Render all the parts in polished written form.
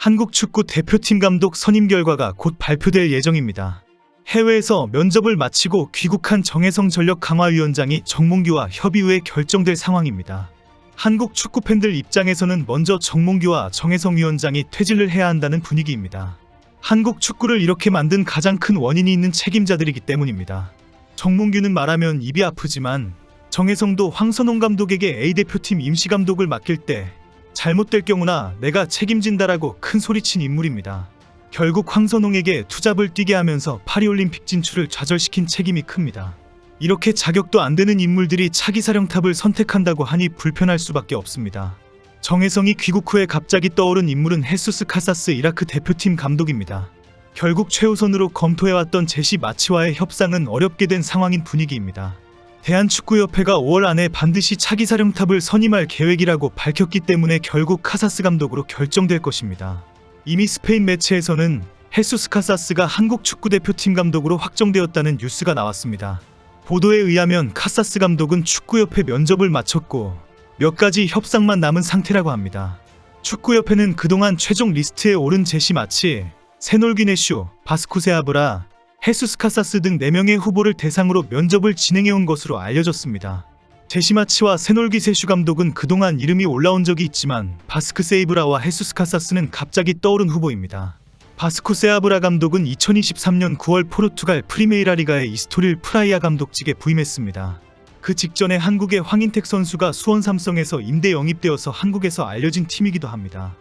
한국 축구 대표팀 감독 선임 결과가 곧 발표될 예정입니다. 해외에서 면접을 마치고 귀국한 정혜성 전력강화위원장이 정몽규와 협의 후에 결정될 상황입니다. 한국 축구 팬들 입장에서는 먼저 정몽규와 정혜성 위원장이 퇴진을 해야 한다는 분위기입니다. 한국 축구를 이렇게 만든 가장 큰 원인이 있는 책임자들이기 때문입니다. 정몽규는 말하면 입이 아프지만 정혜성도 황선홍 감독에게 A대표팀 임시감독을 맡길 때 잘못될 경우나 내가 책임진다라고 큰 소리친 인물입니다. 결국 황선홍에게 투잡을 뛰게 하면서 파리올림픽 진출을 좌절시킨 책임이 큽니다. 이렇게 자격도 안 되는 인물들이 차기 사령탑을 선택한다고 하니 불편할 수밖에 없습니다. 정혜성이 귀국 후에 갑자기 떠오른 인물은 헤수스 카사스 이라크 대표팀 감독입니다. 결국 최우선으로 검토해왔던 제시 마치와의 협상은 어렵게 된 상황인 분위기입니다. 대한축구협회가 5월 안에 반드시 차기 사령탑을 선임할 계획이라고 밝혔기 때문에 결국 카사스 감독으로 결정될 것입니다. 이미 스페인 매체에서는 헤수스 카사스가 한국 축구대표팀 감독으로 확정되었다는 뉴스가 나왔습니다. 보도에 의하면 카사스 감독은 축구협회 면접을 마쳤고 몇 가지 협상만 남은 상태라고 합니다. 축구협회는 그동안 최종 리스트에 오른 제시 마치, 세놀 귀네슈, 바스쿠 세아브라, 헤수스 카사스 등 4명의 후보를 대상으로 면접을 진행해온 것으로 알려졌습니다. 제시마치와 세놀기 세슈 감독은 그동안 이름이 올라온 적이 있지만 바스크 세이브라와 헤수스 카사스는 갑자기 떠오른 후보입니다. 바스쿠 세아브라 감독은 2023년 9월 포르투갈 프리메이라 리가의 이스토릴 프라이아 감독직에 부임했습니다. 그 직전에 한국의 황인택 선수가 수원 삼성에서 임대 영입되어서 한국에서 알려진 팀이기도 합니다.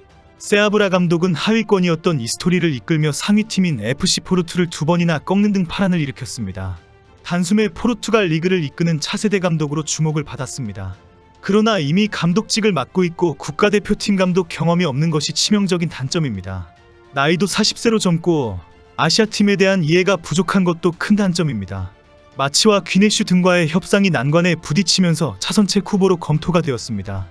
세아브라 감독은 하위권이었던 이스토리를 이끌며 상위팀인 FC 포르투를 2번이나 꺾는 등 파란을 일으켰습니다. 단숨에 포르투갈 리그를 이끄는 차세대 감독으로 주목을 받았습니다. 그러나 이미 감독직을 맡고 있고 국가대표팀 감독 경험이 없는 것이 치명적인 단점입니다. 나이도 40세로 젊고 아시아팀에 대한 이해가 부족한 것도 큰 단점입니다. 마치와 귀네슈 등과의 협상이 난관에 부딪히면서 차선책 후보로 검토가 되었습니다.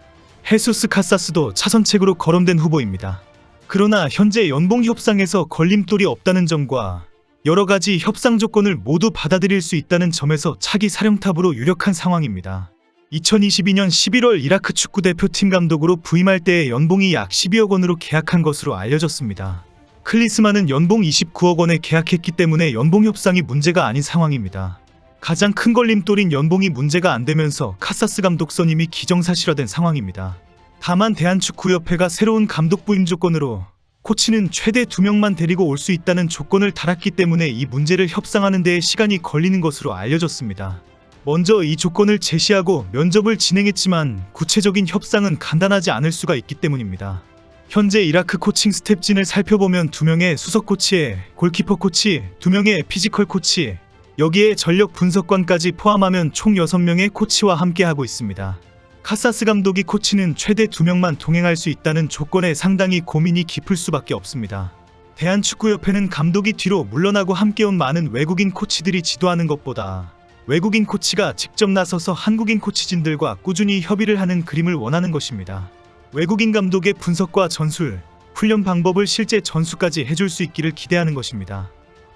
헤수스 카사스도 차선책으로 거론된 후보입니다. 그러나 현재 연봉 협상에서 걸림돌이 없다는 점과 여러가지 협상 조건을 모두 받아들일 수 있다는 점에서 차기 사령탑으로 유력한 상황입니다. 2022년 11월 이라크 축구대표팀 감독으로 부임할 때의 연봉이 약 12억 원으로 계약한 것으로 알려졌습니다. 클리스만은 연봉 29억 원에 계약했기 때문에 연봉 협상이 문제가 아닌 상황입니다. 가장 큰 걸림돌인 연봉이 문제가 안 되면서 카사스 감독 선임이 기정사실화된 상황입니다. 다만 대한축구협회가 새로운 감독 부임 조건으로 코치는 최대 2명만 데리고 올 수 있다는 조건을 달았기 때문에 이 문제를 협상하는 데에 시간이 걸리는 것으로 알려졌습니다. 먼저 이 조건을 제시하고 면접을 진행했지만 구체적인 협상은 간단하지 않을 수가 있기 때문입니다. 현재 이라크 코칭 스텝진을 살펴보면 2명의 수석 코치에 골키퍼 코치, 2명의 피지컬 코치, 여기에 전력 분석관까지 포함하면 총 6명의 코치와 함께하고 있습니다. 카사스 감독이 코치는 최대 2명만 동행할 수 있다는 조건에 상당히 고민이 깊을 수밖에 없습니다. 대한축구협회는 감독이 뒤로 물러나고 함께온 많은 외국인 코치들이 지도하는 것보다 외국인 코치가 직접 나서서 한국인 코치진들과 꾸준히 협의를 하는 그림을 원하는 것입니다. 외국인 감독의 분석과 전술, 훈련 방법을 실제 전수까지 해줄 수 있기를 기대하는 것입니다.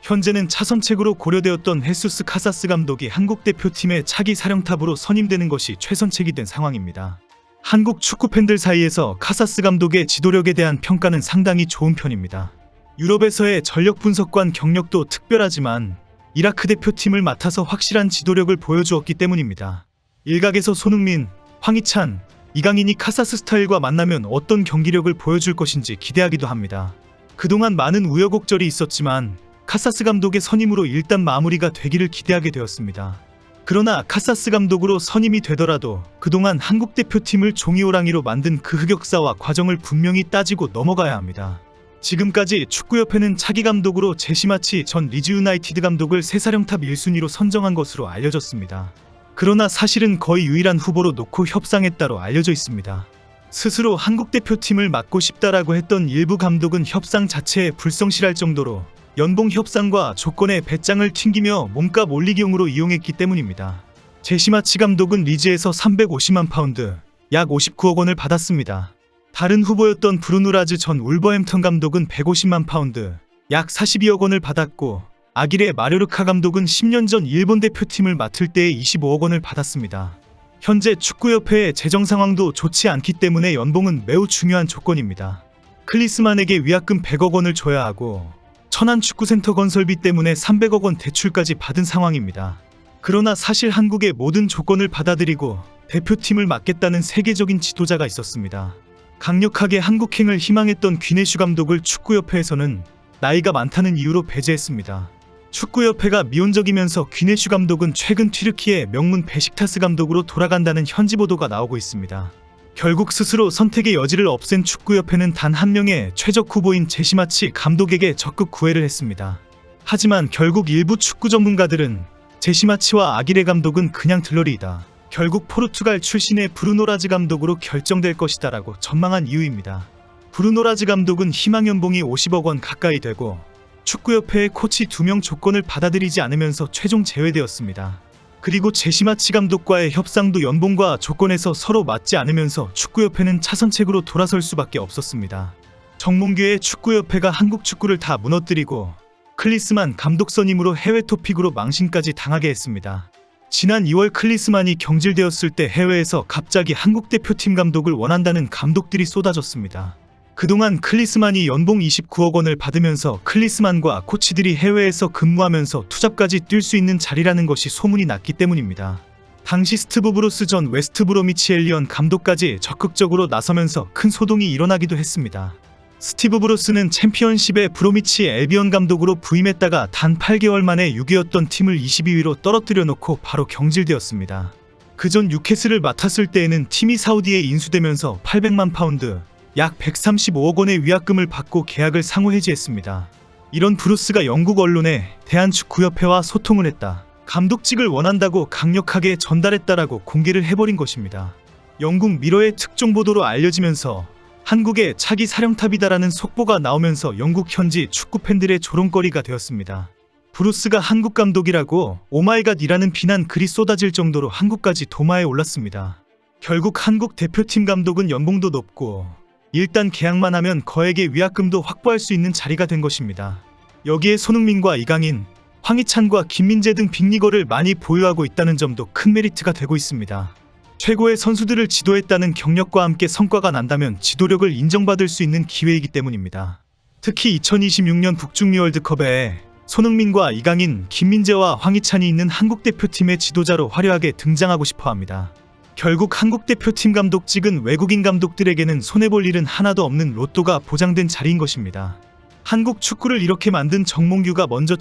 현재는 차선책으로 고려되었던 헤수스 카사스 감독이 한국 대표팀의 차기 사령탑으로 선임되는 것이 최선책이 된 상황입니다. 한국 축구 팬들 사이에서 카사스 감독의 지도력에 대한 평가는 상당히 좋은 편입니다. 유럽에서의 전력 분석관 경력도 특별하지만 이라크 대표팀을 맡아서 확실한 지도력을 보여주었기 때문입니다. 일각에서 손흥민, 황희찬, 이강인이 카사스 스타일과 만나면 어떤 경기력을 보여줄 것인지 기대하기도 합니다. 그동안 많은 우여곡절이 있었지만 카사스 감독의 선임으로 일단 마무리가 되기를 기대하게 되었습니다. 그러나 카사스 감독으로 선임이 되더라도 그동안 한국 대표팀을 종이호랑이로 만든 그 흑역사와 과정을 분명히 따지고 넘어가야 합니다. 지금까지 축구협회는 차기 감독으로 제시마치 전 리즈 유나이티드 감독을 새 사령탑 1순위로 선정한 것으로 알려졌습니다. 그러나 사실은 거의 유일한 후보로 놓고 협상했다로 알려져 있습니다. 스스로 한국 대표팀을 맡고 싶다라고 했던 일부 감독은 협상 자체에 불성실할 정도로 연봉 협상과 조건의 배짱을 튕기며 몸값 올리기용으로 이용했기 때문입니다. 제시마치 감독은 리즈에서 350만 파운드, 약 59억 원을 받았습니다. 다른 후보였던 브루누 라즈 전 울버햄턴 감독은 150만 파운드, 약 42억 원을 받았고 아기레 마료르카 감독은 10년 전 일본 대표팀을 맡을 때에 25억 원을 받았습니다. 현재 축구협회의 재정 상황도 좋지 않기 때문에 연봉은 매우 중요한 조건입니다. 클리스만에게 위약금 100억 원을 줘야 하고 천안 축구센터 건설비 때문에 300억 원 대출까지 받은 상황입니다. 그러나 사실 한국의 모든 조건을 받아들이고 대표팀을 맡겠다는 세계적인 지도자가 있었습니다. 강력하게 한국행을 희망했던 귀네슈 감독을 축구협회에서는 나이가 많다는 이유로 배제했습니다. 축구협회가 미온적이면서 귀네슈 감독은 최근 튀르키예 명문 베식타스 감독으로 돌아간다는 현지 보도가 나오고 있습니다. 결국 스스로 선택의 여지를 없앤 축구협회는 단 한 명의 최적 후보인 제시마치 감독에게 적극 구애를 했습니다. 하지만 결국 일부 축구 전문가들은 제시마치와 아기레 감독은 그냥 들러리이다, 결국 포르투갈 출신의 브루노라즈 감독으로 결정될 것이다 라고 전망한 이유입니다. 브루노라즈 감독은 희망 연봉이 50억 원 가까이 되고 축구협회의 코치 2명 조건을 받아들이지 않으면서 최종 제외되었습니다. 그리고 제시마치 감독과의 협상도 연봉과 조건에서 서로 맞지 않으면서 축구협회는 차선책으로 돌아설 수밖에 없었습니다. 정몽규의 축구협회가 한국 축구를 다 무너뜨리고 클리스만 감독 선임으로 해외 토픽으로 망신까지 당하게 했습니다. 지난 2월 클리스만이 경질되었을 때 해외에서 갑자기 한국 대표팀 감독을 원한다는 감독들이 쏟아졌습니다. 그동안 클리스만이 연봉 29억 원을 받으면서 클리스만과 코치들이 해외에서 근무하면서 투잡까지 뛸 수 있는 자리라는 것이 소문이 났기 때문입니다. 당시 스티브 브루스 전 웨스트 브로미치 엘리언 감독까지 적극적으로 나서면서 큰 소동이 일어나기도 했습니다. 스티브 브루스는 챔피언십의 브로미치 엘비언 감독으로 부임했다가 단 8개월 만에 6위였던 팀을 22위로 떨어뜨려 놓고 바로 경질되었습니다. 그전 뉴캐슬을 맡았을 때에는 팀이 사우디에 인수되면서 800만 파운드, 약 135억 원의 위약금을 받고 계약을 상호 해지했습니다. 이런 브루스가 영국 언론에 대한축구협회와 소통을 했다, 감독직을 원한다고 강력하게 전달했다라고 공개를 해버린 것입니다. 영국 미러의 특종 보도로 알려지면서 한국의 차기 사령탑이다라는 속보가 나오면서 영국 현지 축구 팬들의 조롱거리가 되었습니다. 브루스가 한국 감독이라고 오마이갓이라는 비난 글이 쏟아질 정도로 한국까지 도마에 올랐습니다. 결국 한국 대표팀 감독은 연봉도 높고 일단 계약만 하면 거액의 위약금도 확보할 수 있는 자리가 된 것입니다. 여기에 손흥민과 이강인, 황희찬과 김민재 등 빅리거를 많이 보유하고 있다는 점도 큰 메리트가 되고 있습니다. 최고의 선수들을 지도했다는 경력과 함께 성과가 난다면 지도력을 인정받을 수 있는 기회이기 때문입니다. 특히 2026년 북중미 월드컵에 손흥민과 이강인, 김민재와 황희찬이 있는 한국 대표팀의 지도자로 화려하게 등장하고 싶어합니다. 결국 한국 대표팀 감독직은 외국인 감독들에게는 손해볼 일은 하나도 없는 로또가 보장된 자리인 것입니다. 한국 축구를 이렇게 만든 정몽규가 먼저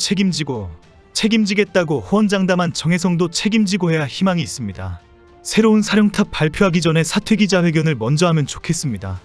책임지겠다고 호언장담한 정혜성도 책임지고 해야 희망이 있습니다. 새로운 사령탑 발표하기 전에 사퇴 기자회견을 먼저 하면 좋겠습니다.